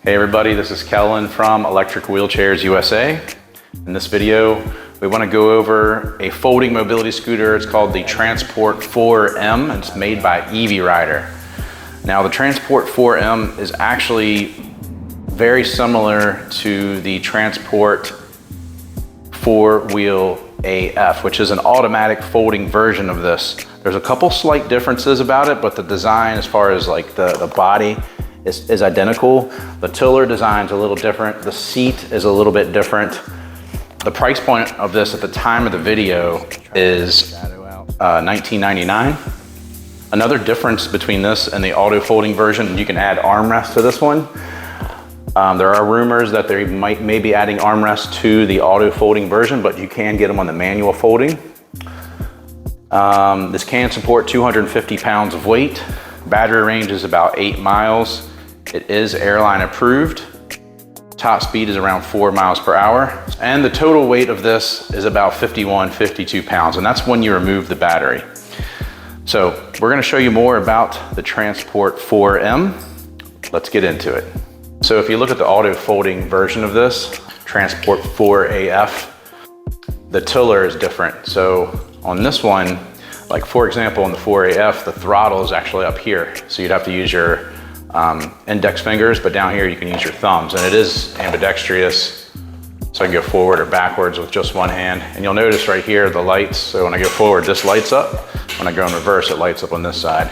Hey everybody, this is Kellen from Electric Wheelchairs USA. In this video, we want to go over a folding mobility scooter. It's called the Transport 4M. It's made by EV Rider. Now the Transport 4M is actually very similar to the Transport 4-Wheel AF, which is an automatic folding version of this. There's a couple slight differences about it, but the design as far as like the body is identical. The tiller design's a little different. The seat is a little bit different. The price point of this at the time of the video is $19.99. Another difference between this and the auto folding version, you can add armrests to this one. There are rumors that they may be adding armrests to the auto folding version, but you can get them on the manual folding. This can support 250 pounds of weight. Battery range is about 8 miles. It is airline approved. Top speed is around 4 miles per hour. And the total weight of this is about 52 pounds, and that's when you remove the battery. So we're gonna show you more about the Transport 4M. Let's get into it. So if you look at the auto folding version of this, Transport 4AF, the tiller is different. So on this one, like for example, on the 4AF, the throttle is actually up here. So you'd have to use your index fingers, but down here you can use your thumbs, and it is ambidextrous. So I can go forward or backwards with just one hand. And you'll notice right here, the lights. So when I go forward, this lights up. When I go in reverse, it lights up on this side.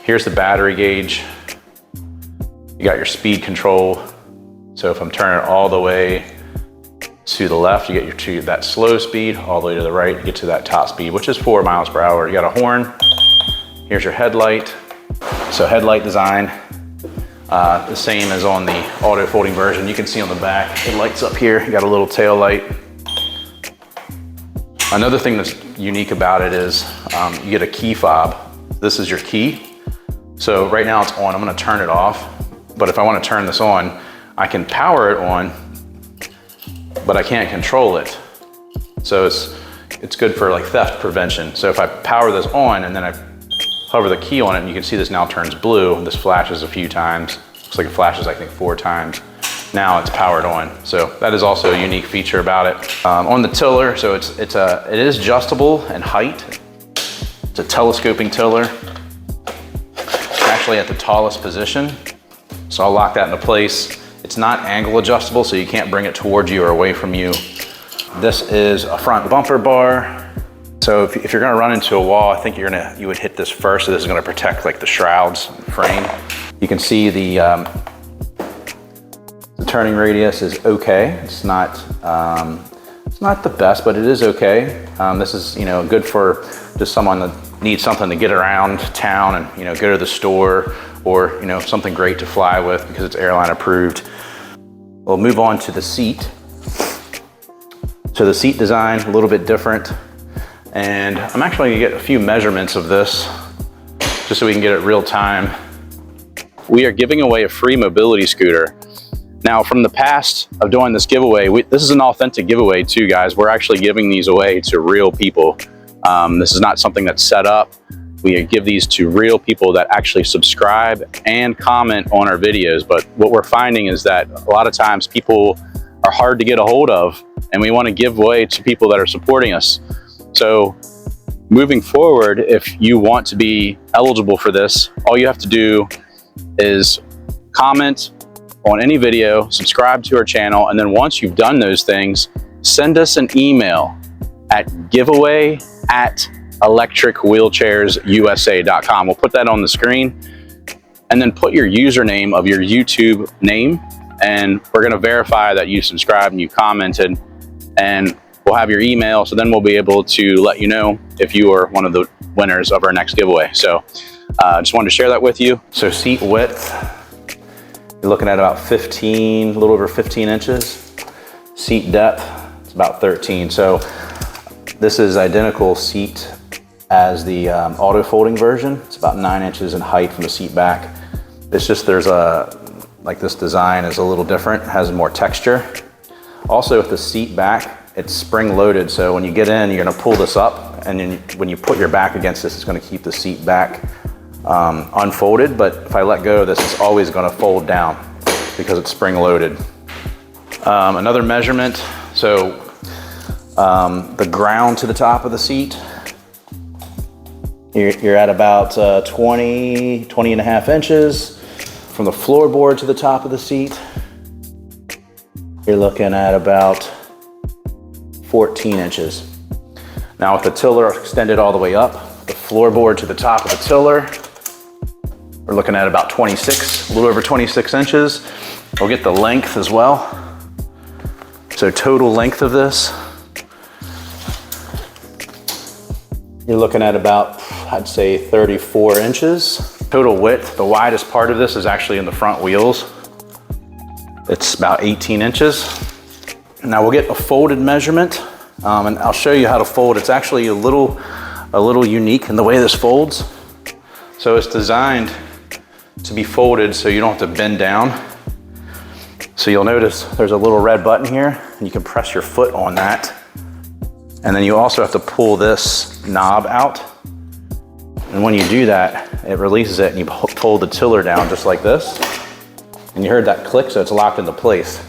Here's the battery gauge. You got your speed control. So if I'm turning it all the way to the left, you get to that slow speed. All the way to the right, you get to that top speed, which is 4 miles per hour. You got a horn. Here's your headlight. So headlight design, the same as on the auto folding version. You can see on the back, it lights up here. You got a little tail light. Another thing that's unique about it is you get a key fob. This is your key. So right now it's on. I'm gonna turn it off. But if I wanna turn this on, I can power it on, but I can't control it. So it's good for like theft prevention. So if I power this on and then I hover the key on it, and you can see this now turns blue. This flashes a few times. Looks like it flashes, I think, 4 times. Now it's powered on. So that is also a unique feature about it. On the tiller, so it is adjustable in height. It's a telescoping tiller. It's actually at the tallest position. So I'll lock that into place. It's not angle adjustable, so you can't bring it towards you or away from you. This is a front bumper bar. So if you're gonna run into a wall, I think you would hit this first. So this is gonna protect like the shrouds frame. You can see the turning radius is okay. It's not the best, but it is okay. This is good for just someone that needs something to get around town and go to the store, or something great to fly with because it's airline approved. We'll move on to the seat. So the seat design, a little bit different. And I'm actually gonna get a few measurements of this just so we can get it real time. We are giving away a free mobility scooter. Now from the past of doing this giveaway, this is an authentic giveaway too, guys. We're actually giving these away to real people. This is not something that's set up. We give these to real people that actually subscribe and comment on our videos. But what we're finding is that a lot of times people are hard to get a hold of, and we wanna give away to people that are supporting us. So moving forward, if you want to be eligible for this, all you have to do is comment on any video, subscribe to our channel, and then once you've done those things, send us an email at giveaway@electricwheelchairsusa.com. We'll put that on the screen, and then put your username of your YouTube name, and we're gonna verify that you subscribed and you commented, and we'll have your email, so then we'll be able to let you know if you are one of the winners of our next giveaway. So just wanted to share that with you. So seat width, you're looking at about 15, a little over 15 inches. Seat depth, it's about 13. So this is identical seat as the auto folding version. It's about 9 inches in height from the seat back. It's just this design is a little different, it has more texture. Also with the seat back, it's spring loaded, so when you get in, you're gonna pull this up, and then when you put your back against this, it's gonna keep the seat back unfolded, but if I let go of this, it's always gonna fold down. because it's spring loaded. Another measurement, so the ground to the top of the seat, you're at about 20 and a half inches. From the floorboard to the top of the seat, you're looking at about 14 inches. Now with the tiller extended all the way up, the floorboard to the top of the tiller, we're looking at about 26, a little over 26 inches. We'll get the length as well. So total length of this, you're looking at about, I'd say 34 inches. Total width, the widest part of this is actually in the front wheels. It's about 18 inches. Now we'll get a folded measurement, and I'll show you how to fold. It's actually a little unique in the way this folds. So it's designed to be folded so you don't have to bend down. So you'll notice there's a little red button here, and you can press your foot on that. And then you also have to pull this knob out. And when you do that, it releases it and you pull the tiller down just like this. And you heard that click, so it's locked into place.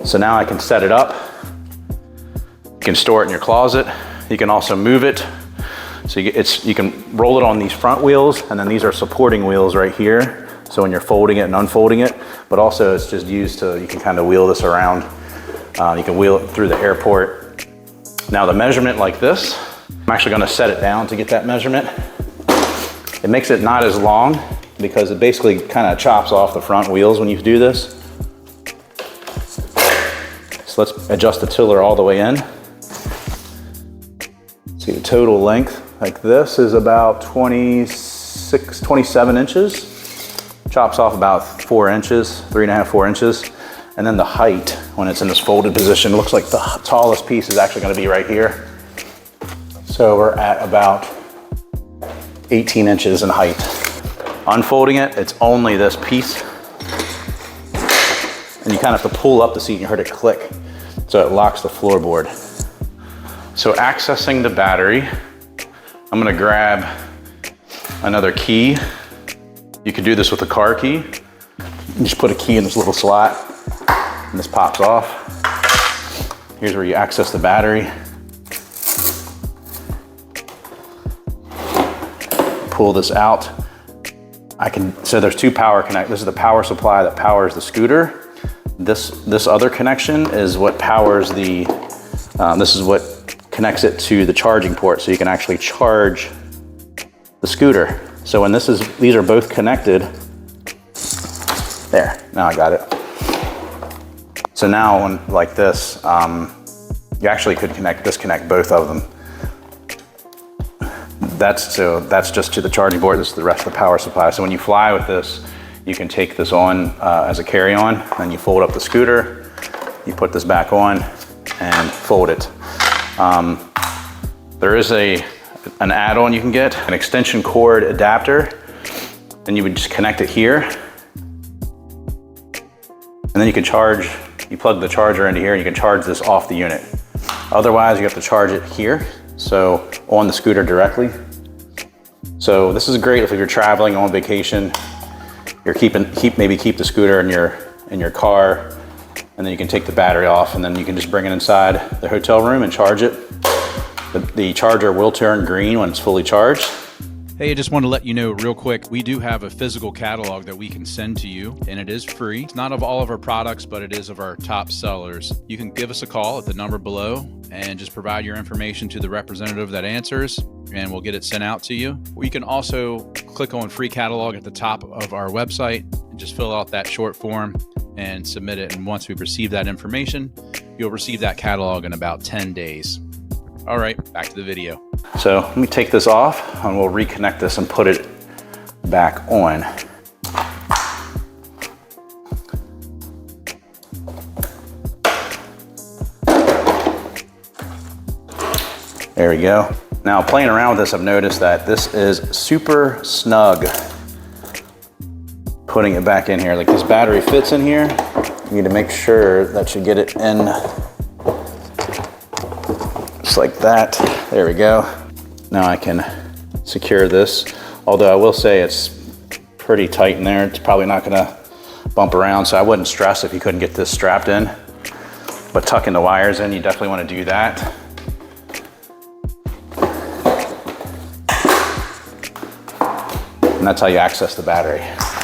So now I can set it up. You can store it in your closet. You can also move it. So you can roll it on these front wheels, and then these are supporting wheels right here. So when you're folding it and unfolding it, but also it's just used to, you can kind of wheel this around. You can wheel it through the airport. Now the measurement like this, I'm actually gonna set it down to get that measurement. It makes it not as long because it basically kind of chops off the front wheels when you do this. So let's adjust the tiller all the way in. See, the total length like this is about 27 inches. Chops off about 4 inches, 3.5, 4 inches. And then the height, when it's in this folded position, looks like the tallest piece is actually gonna be right here. So we're at about 18 inches in height. Unfolding it, it's only this piece. And you kind of have to pull up the seat, and you heard it click. So it locks the floorboard. So accessing the battery, I'm gonna grab another key. You could do this with a car key. You just put a key in this little slot, and this pops off. Here's where you access the battery. Pull this out. So there's two power connect. This is the power supply that powers the scooter. This other connection is what powers the, this is what connects it to the charging port, so you can actually charge the scooter. So when these are both connected, there, now I got it. So now when like this, you actually could disconnect both of them. That's just to the charging board. This is the rest of the power supply. So when you fly with this, you can take this on as a carry-on, and you fold up the scooter, you put this back on and fold it. There is an add-on you can get, an extension cord adapter, and you would just connect it here. And then you can you plug the charger into here, and you can charge this off the unit. Otherwise, you have to charge it here, so on the scooter directly. So this is great if you're traveling on vacation, you're maybe keep the scooter in your car, and then you can take the battery off, and then you can just bring it inside the hotel room and charge it. The charger will turn green when it's fully charged. Hey, I just want to let you know real quick, we do have a physical catalog that we can send to you, and it is free. It's not of all of our products, but it is of our top sellers. You can give us a call at the number below and just provide your information to the representative that answers, and we'll get it sent out to you. Or you can also click on free catalog at the top of our website and just fill out that short form and submit it. And once we receive that information, you'll receive that catalog in about 10 days. All right, back to the video. So let me take this off, and we'll reconnect this and put it back on. There we go. Now playing around with this, I've noticed that this is super snug. Putting it back in here, like this battery fits in here. You need to make sure that you get it in just like that. There we go. Now I can secure this. Although I will say it's pretty tight in there. It's probably not gonna bump around, so I wouldn't stress if you couldn't get this strapped in. But tucking the wires in, you definitely want to do that. And that's how you access the battery.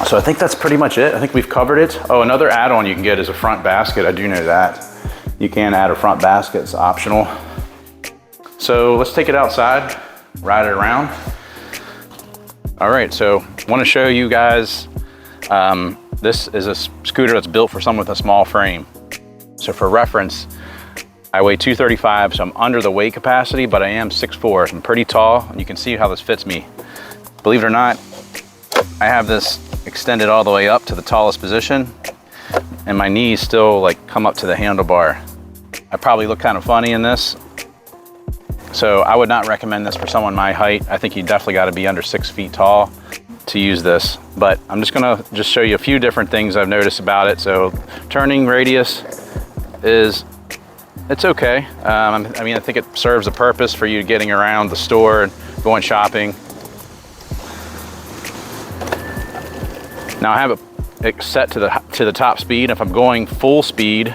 So I think that's pretty much it. I think we've covered it. Oh, another add-on you can get is a front basket. I do know that. You can add a front basket, it's optional. So let's take it outside, ride it around. All right, so I want to show you guys, this is a scooter that's built for someone with a small frame. So for reference, I weigh 235, so I'm under the weight capacity, but I am 6'4". I'm pretty tall, and you can see how this fits me. Believe it or not, I have this extended all the way up to the tallest position, and my knees still like come up to the handlebar. I probably look kind of funny in this, so I would not recommend this for someone my height. I think you definitely got to be under 6 feet tall to use this, but I'm just gonna show you a few different things I've noticed about it. So turning radius it's okay. I mean, I think it serves a purpose for you getting around the store and going shopping. Now I have it set to the top speed. If I'm going full speed,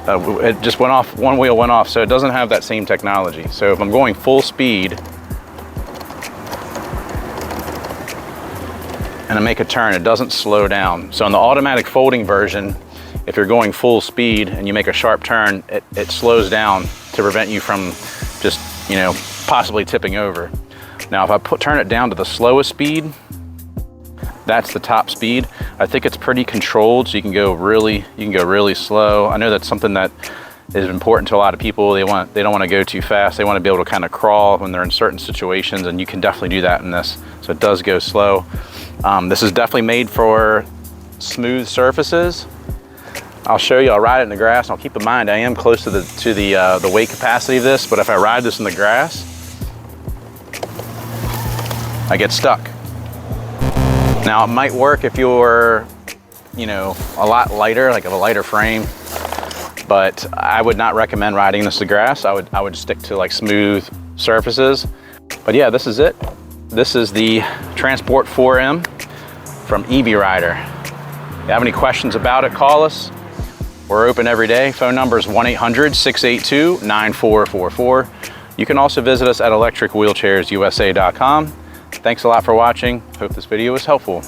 it just went off, one wheel went off, so it doesn't have that same technology. So if I'm going full speed and I make a turn, it doesn't slow down. So in the automatic folding version, if you're going full speed and you make a sharp turn, it slows down to prevent you from just, you know, possibly tipping over. Now, if I turn it down to the slowest speed, that's the top speed. I think it's pretty controlled, so you can go really slow. I know that's something that is important to a lot of people. They don't want to go too fast. They want to be able to kind of crawl when they're in certain situations, and you can definitely do that in this. So it does go slow. This is definitely made for smooth surfaces. I'll show you. I'll ride it in the grass. I'll keep in mind I am close to the weight capacity of this, but if I ride this in the grass, I get stuck. Now it might work if you're, you know, a lot lighter, like of a lighter frame, but I would not recommend riding this to grass. I would stick to like smooth surfaces. But yeah, this is it. This is the Transport 4M from EV Rider. If you have any questions about it, call us. We're open every day. Phone number is 1-800-682-9444. You can also visit us at electricwheelchairsusa.com. Thanks a lot for watching. Hope this video was helpful.